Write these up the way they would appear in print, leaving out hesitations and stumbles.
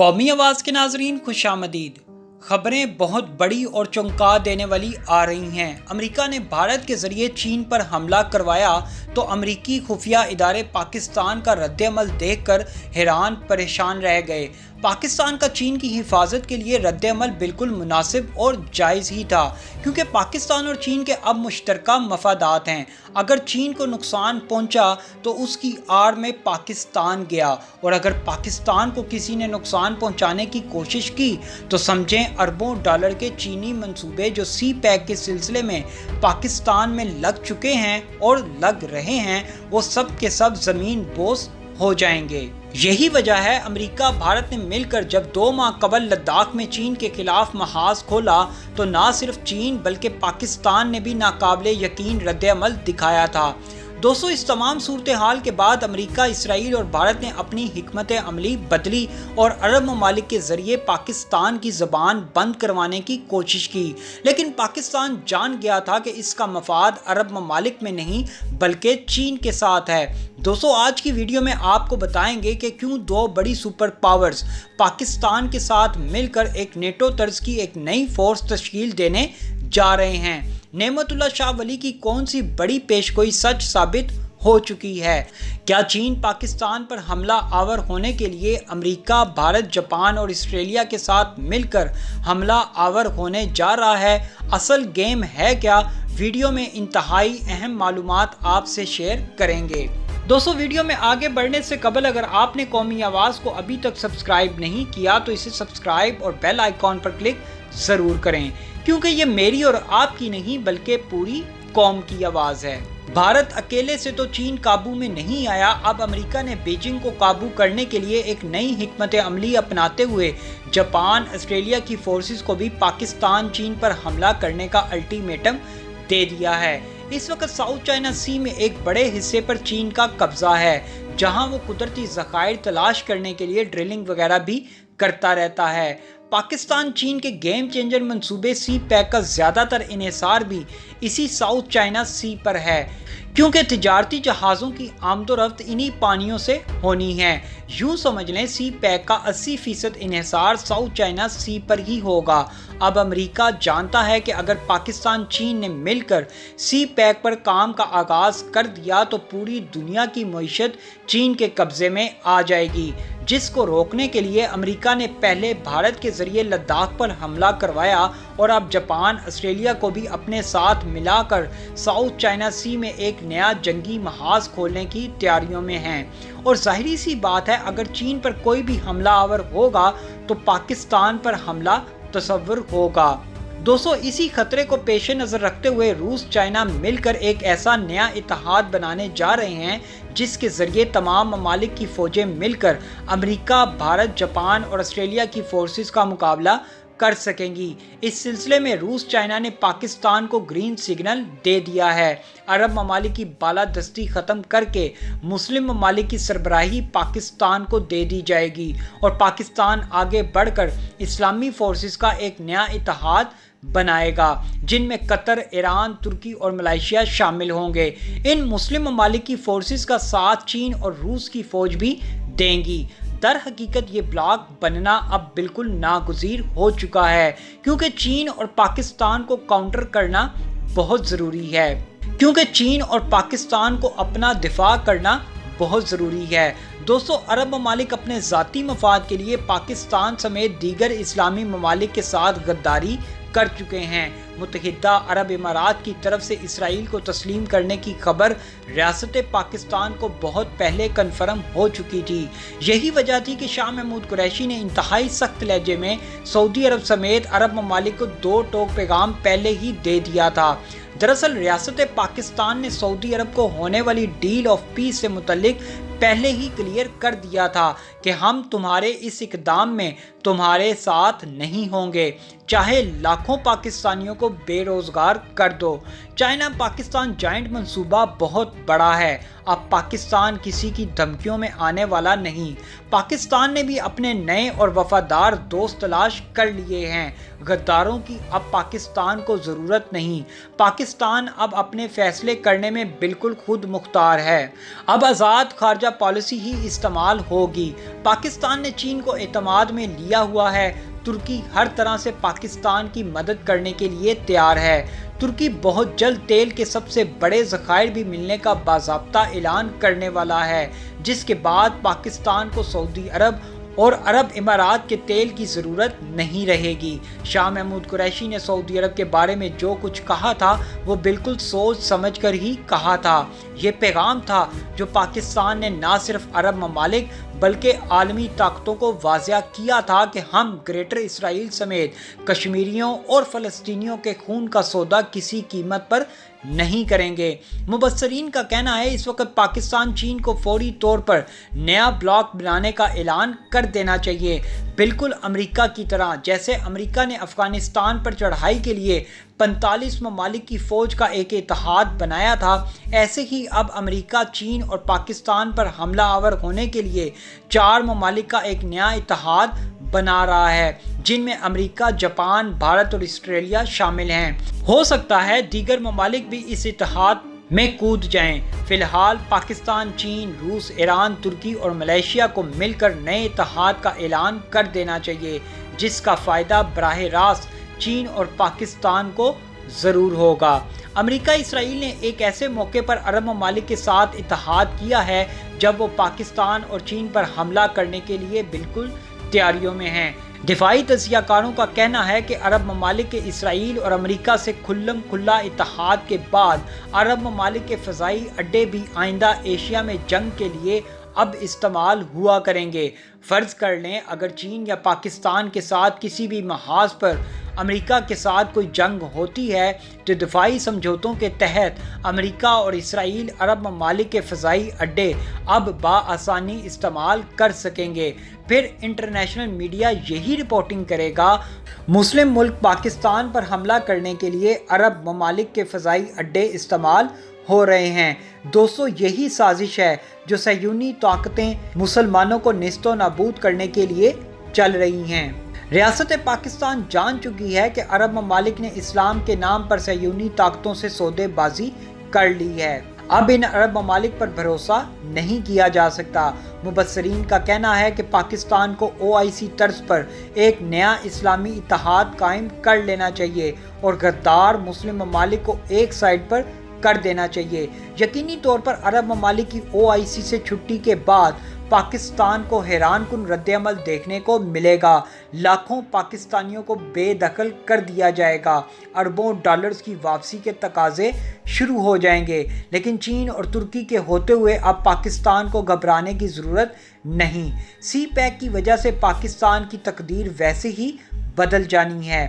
قومی آواز کے ناظرین خوش آمدید۔ خبریں بہت بڑی اور چونکا دینے والی آ رہی ہیں۔ امریکہ نے بھارت کے ذریعے چین پر حملہ کروایا تو امریکی خفیہ ادارے پاکستان کا رد عمل دیکھ کر حیران پریشان رہ گئے۔ پاکستان کا چین کی حفاظت کے لیے رد عمل بالکل مناسب اور جائز ہی تھا، کیونکہ پاکستان اور چین کے اب مشترکہ مفادات ہیں۔ اگر چین کو نقصان پہنچا تو اس کی آڑ میں پاکستان گیا، اور اگر پاکستان کو کسی نے نقصان پہنچانے کی کوشش کی تو سمجھیں اربوں ڈالر کے چینی منصوبے جو سی پیک کے سلسلے میں پاکستان میں لگ چکے ہیں اور لگ رہے ہیں، وہ سب کے سب زمین بوس ہو جائیں گے۔ یہی وجہ ہے امریکہ بھارت نے مل کر جب 2 ماہ قبل لداخ میں چین کے خلاف محاذ کھولا تو نہ صرف چین بلکہ پاکستان نے بھی ناقابل یقین رد عمل دکھایا تھا۔ دوستو، اس تمام صورتحال کے بعد امریکہ، اسرائیل اور بھارت نے اپنی حکمت عملی بدلی اور عرب ممالک کے ذریعے پاکستان کی زبان بند کروانے کی کوشش کی، لیکن پاکستان جان گیا تھا کہ اس کا مفاد عرب ممالک میں نہیں بلکہ چین کے ساتھ ہے۔ دوستو، آج کی ویڈیو میں آپ کو بتائیں گے کہ کیوں 2 بڑی سپر پاورز پاکستان کے ساتھ مل کر ایک نیٹو طرز کی ایک نئی فورس تشکیل دینے جا رہے ہیں۔ نعمت اللہ شاہ ولی کی کون سی بڑی پیشگوئی سچ ثابت ہو چکی ہے؟ کیا چین پاکستان پر حملہ آور ہونے کے لیے امریکہ، بھارت، جاپان اور آسٹریلیا کے ساتھ مل کر حملہ آور ہونے جا رہا ہے؟ اصل گیم ہے کیا؟ ویڈیو میں انتہائی اہم معلومات آپ سے شیئر کریں گے۔ دوستو، ویڈیو میں آگے بڑھنے سے قبل اگر آپ نے قومی آواز کو ابھی تک سبسکرائب نہیں کیا تو اسے سبسکرائب اور بیل آئیکن پر کلک ضرور کریں، کیونکہ یہ میری اور آپ کی نہیں بلکہ پوری قوم کی آواز ہے۔ بھارت اکیلے سے تو چین قابو میں نہیں آیا، اب امریکہ نے بیجنگ کو قابو کرنے کے لیے ایک نئی حکمت عملی اپناتے ہوئے جاپان، آسٹریلیا کی فورسز کو بھی پاکستان چین پر حملہ کرنے کا الٹیمیٹم دے دیا ہے۔ اس وقت ساؤتھ چائنا سی میں ایک بڑے حصے پر چین کا قبضہ ہے، جہاں وہ قدرتی ذخائر تلاش کرنے کے لیے ڈرلنگ وغیرہ بھی کرتا رہتا ہے۔ پاکستان چین کے گیم چینجر منصوبے سی پیک کا زیادہ تر انحصار بھی اسی ساؤتھ چائنا سی پر ہے، کیونکہ تجارتی جہازوں کی آمد و رفت انہی پانیوں سے ہونی ہے۔ یوں سمجھ لیں سی پیک کا 80% انحصار ساؤتھ چائنا سی پر ہی ہوگا۔ اب امریکہ جانتا ہے کہ اگر پاکستان چین نے مل کر سی پیک پر کام کا آغاز کر دیا تو پوری دنیا کی معیشت چین کے قبضے میں آ جائے گی، جس کو روکنے کے لیے امریکہ نے پہلے بھارت کے ذریعے لداخ پر حملہ کروایا اور اب جاپان، آسٹریلیا کو بھی اپنے ساتھ ملا کر ساؤتھ چائنا سی میں ایک نیا جنگی محاذ کھولنے کی تیاریوں میں ہیں۔ اور ظاہری سی بات ہے، اگر چین پر کوئی بھی حملہ آور ہوگا تو پاکستان پر حملہ تصور ہوگا۔ دوستو، اسی خطرے کو پیش نظر رکھتے ہوئے روس، چائنا مل کر ایک ایسا نیا اتحاد بنانے جا رہے ہیں جس کے ذریعے تمام ممالک کی فوجیں مل کر امریکہ، بھارت، جاپان اور آسٹریلیا کی فورسز کا مقابلہ کر سکیں گی۔ اس سلسلے میں روس، چائنا نے پاکستان کو گرین سگنل دے دیا ہے۔ عرب ممالک کی بالادستی ختم کر کے مسلم ممالک کی سربراہی پاکستان کو دے دی جائے گی، اور پاکستان آگے بڑھ کر اسلامی فورسز کا ایک نیا اتحاد بنائے گا، جن میں قطر، ایران، ترکی اور ملائیشیا شامل ہوں گے۔ ان مسلم ممالک کی فورسز کا ساتھ چین اور روس کی فوج بھی دیں گی۔ در حقیقت یہ بلاک بننا اب بالکل ناگزیر ہو چکا ہے، کیونکہ چین اور پاکستان کو کاؤنٹر کرنا بہت ضروری ہے، کیونکہ چین اور پاکستان کو اپنا دفاع کرنا بہت ضروری ہے۔ دوستو، عرب ممالک اپنے ذاتی مفاد کے لیے پاکستان سمیت دیگر اسلامی ممالک کے ساتھ غداری کر چکے ہیں۔ متحدہ عرب امارات کی طرف سے اسرائیل کو تسلیم کرنے کی خبر ریاست پاکستان کو بہت پہلے کنفرم ہو چکی تھی۔ یہی وجہ تھی کہ شاہ محمود قریشی نے انتہائی سخت لہجے میں سعودی عرب سمیت عرب ممالک کو 2 ٹوک پیغام پہلے ہی دے دیا تھا۔ دراصل ریاست پاکستان نے سعودی عرب کو ہونے والی ڈیل آف پیس سے متعلق پہلے ہی کلیئر کر دیا تھا کہ ہم تمہارے اس اقدام میں تمہارے ساتھ نہیں ہوں گے، چاہے لاکھوں پاکستانیوں کو بے روزگار کر دو۔ چائنا پاکستان جائنٹ منصوبہ بہت بڑا ہے، اب پاکستان کسی کی دھمکیوں میں آنے والا نہیں۔ پاکستان نے بھی اپنے نئے اور وفادار دوست تلاش کر لیے ہیں۔ غداروں کی اب پاکستان کو ضرورت نہیں۔ پاکستان اب اپنے فیصلے کرنے میں بالکل خود مختار ہے۔ اب آزاد خارجہ پالیسی ہی استعمال ہوگی۔ پاکستان نے چین کو اعتماد میں لیا ہوا ہے۔ ترکی ہر طرح سے پاکستان کی مدد کرنے کے لیے تیار ہے۔ ترکی بہت جلد تیل کے سب سے بڑے ذخائر بھی ملنے کا باضابطہ اعلان کرنے والا ہے، جس کے بعد پاکستان کو سعودی عرب اور عرب امارات کے تیل کی ضرورت نہیں رہے گی۔ شاہ محمود قریشی نے سعودی عرب کے بارے میں جو کچھ کہا تھا وہ بالکل سوچ سمجھ کر ہی کہا تھا۔ یہ پیغام تھا جو پاکستان نے نہ صرف عرب ممالک بلکہ عالمی طاقتوں کو واضح کیا تھا کہ ہم گریٹر اسرائیل سمیت کشمیریوں اور فلسطینیوں کے خون کا سودا کسی قیمت پر نہیں کریں گے۔ مبصرین کا کہنا ہے اس وقت پاکستان چین کو فوری طور پر نیا بلاک بنانے کا اعلان کر دینا چاہیے، بالکل امریکہ کی طرح۔ جیسے امریکہ نے افغانستان پر چڑھائی کے لیے 45 ممالک کی فوج کا ایک اتحاد بنایا تھا، ایسے ہی اب امریکہ چین اور پاکستان پر حملہ آور ہونے کے لیے 4 ممالک کا ایک نیا اتحاد بنا رہا ہے، جن میں امریکہ، جاپان، بھارت اور آسٹریلیا شامل ہیں۔ ہو سکتا ہے دیگر ممالک بھی اس اتحاد میں کود جائیں۔ فی الحال پاکستان، چین، روس، ایران، ترکی اور ملیشیا کو مل کر نئے اتحاد کا اعلان کر دینا چاہیے، جس کا فائدہ براہ راست چین اور پاکستان کو ضرور ہوگا۔ امریکہ اسرائیل نے ایک ایسے موقع پر عرب ممالک کے ساتھ اتحاد کیا ہے جب وہ پاکستان اور چین پر حملہ کرنے کے لیے بالکل تیاریوں میں ہیں۔ دفاعی تجزیہ کاروں کا کہنا ہے کہ عرب ممالک کے اسرائیل اور امریکہ سے کھلم کھلا اتحاد کے بعد عرب ممالک کے فضائی اڈے بھی آئندہ ایشیا میں جنگ کے لیے اب استعمال ہوا کریں گے۔ فرض کر لیں اگر چین یا پاکستان کے ساتھ کسی بھی محاذ پر امریکہ کے ساتھ کوئی جنگ ہوتی ہے تو دفاعی سمجھوتوں کے تحت امریکہ اور اسرائیل عرب ممالک کے فضائی اڈے اب بآسانی استعمال کر سکیں گے۔ پھر انٹرنیشنل میڈیا یہی رپورٹنگ کرے گا مسلم ملک پاکستان پر حملہ کرنے کے لیے عرب ممالک کے فضائی اڈے استعمال ہو رہے ہیں۔ دوستو، یہی سازش ہے جو صہیونی طاقتیں مسلمانوں کو نیست و نابود کرنے کے لیے چل رہی ہیں۔ ریاست پاکستان جان چکی ہے کہ عرب ممالک نے اسلام کے نام پر صہیونی طاقتوں سے سودے بازی کر لی ہے۔ اب ان عرب ممالک پر بھروسہ نہیں کیا جا سکتا۔ مبصرین کا کہنا ہے کہ پاکستان کو OIC طرز پر ایک نیا اسلامی اتحاد قائم کر لینا چاہیے اور غدار مسلم ممالک کو ایک سائڈ پر کر دینا چاہیے۔ یقینی طور پر عرب ممالک کی OIC سے چھٹی کے بعد پاکستان کو حیران کن رد عمل دیکھنے کو ملے گا۔ لاکھوں پاکستانیوں کو بے دخل کر دیا جائے گا، اربوں ڈالرز کی واپسی کے تقاضے شروع ہو جائیں گے۔ لیکن چین اور ترکی کے ہوتے ہوئے اب پاکستان کو گھبرانے کی ضرورت نہیں۔ سی پیک کی وجہ سے پاکستان کی تقدیر ویسے ہی بدل جانی ہے۔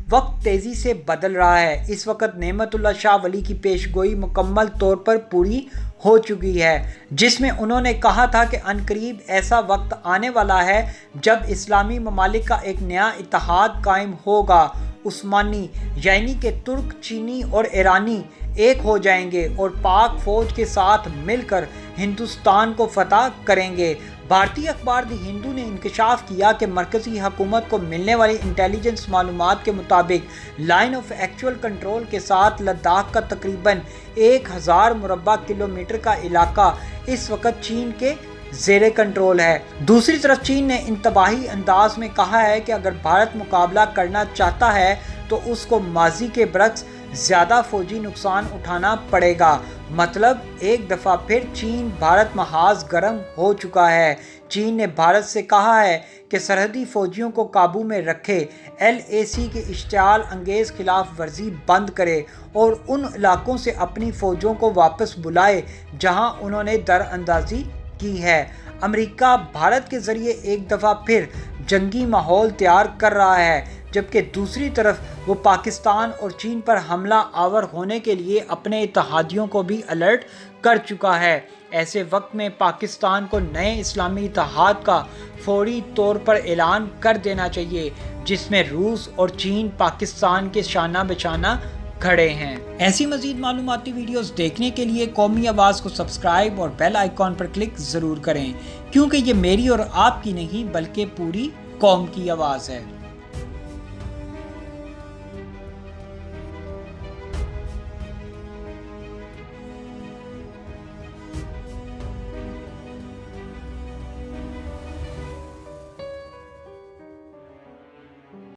وقت تیزی سے بدل رہا ہے۔ اس وقت نعمت اللہ شاہ ولی کی پیش گوئی مکمل طور پر پوری ہو چکی ہے، جس میں انہوں نے کہا تھا کہ عنقریب ایسا وقت آنے والا ہے جب اسلامی ممالک کا ایک نیا اتحاد قائم ہوگا۔ عثمانی یعنی کہ ترک، چینی اور ایرانی ایک ہو جائیں گے اور پاک فوج کے ساتھ مل کر ہندوستان کو فتح کریں گے۔ بھارتی اخبار دی ہندو نے انکشاف کیا کہ مرکزی حکومت کو ملنے والی انٹیلیجنس معلومات کے مطابق لائن آف ایکچوئل کنٹرول کے ساتھ لداخ کا تقریباً 1000 مربع کلومیٹر کا علاقہ اس وقت چین کے زیر کنٹرول ہے۔ دوسری طرف چین نے انتباہی انداز میں کہا ہے کہ اگر بھارت مقابلہ کرنا چاہتا ہے تو اس کو ماضی کے برعکس زیادہ فوجی نقصان اٹھانا پڑے گا۔ مطلب ایک دفعہ پھر چین بھارت محاذ گرم ہو چکا ہے۔ چین نے بھارت سے کہا ہے کہ سرحدی فوجیوں کو قابو میں رکھے، LAC کی اشتعال انگیز خلاف ورزی بند کرے اور ان علاقوں سے اپنی فوجوں کو واپس بلائے جہاں انہوں نے در اندازی کی ہے۔ امریکہ بھارت کے ذریعے ایک دفعہ پھر جنگی ماحول تیار کر رہا ہے، جبکہ دوسری طرف وہ پاکستان اور چین پر حملہ آور ہونے کے لیے اپنے اتحادیوں کو بھی الرٹ کر چکا ہے۔ ایسے وقت میں پاکستان کو نئے اسلامی اتحاد کا فوری طور پر اعلان کر دینا چاہیے، جس میں روس اور چین پاکستان کے شانہ بشانہ کھڑے ہیں۔ ایسی مزید معلوماتی ویڈیوز دیکھنے کے لیے قومی آواز کو سبسکرائب اور بیل آئیکن پر کلک ضرور کریں، کیونکہ یہ میری اور آپ کی نہیں بلکہ پوری قوم کی آواز ہے۔